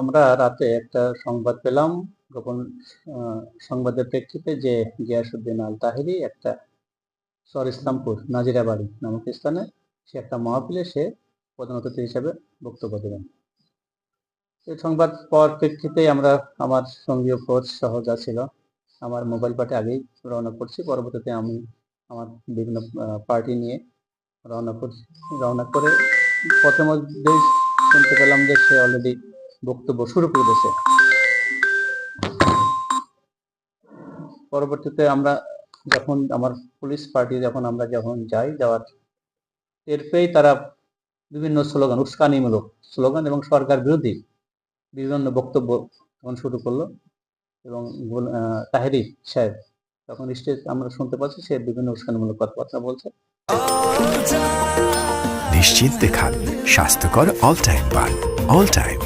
আমরা রাতে একটা সংবাদ পেলাম, গোপন আ সংবাদের প্রেক্ষিতে যে গিয়াসউদ্দিন আল তাহেরি একটা চর ইসলামপুর নাজিরাবাড়ি নামক স্থানে সে একটা মাহফিলে সে প্রধান অতিথি হিসেবে বক্তব্য দেবেন। এই সংবাদ পাওয়ার প্রেক্ষিতেই আমরা আমার সঙ্গীয় ফোর্স সহ যা ছিল, আমার মোবাইল পার্টি আগেই রওনা করছি। পরবর্তীতে আমি আমার বিভিন্ন পার্টি নিয়ে রওনা করে পথের মধ্যেই শুনতে পেলাম যে সে অলরেডি বক্তব্য শুরু করে দিয়েছে। পরবর্তীতে আমরা যখন আমার পুলিশ পার্টি আমরা যাই, যাওয়ার টের পেয়েই তারা বিভিন্ন স্লোগান, উস্কানিমূলক স্লোগান এবং সরকার বিরোধী বিভিন্ন বক্তব্য তখন শুরু করলো এবং তাহেরি সাহেব তখন স্টেজ আমরা শুনতে পাচ্ছি সে বিভিন্ন উস্কানিমূলক কথাবার্তা বলছে। নিশ্চিন্তে খান স্বাস্থ্যকর অল টাইম পান। All time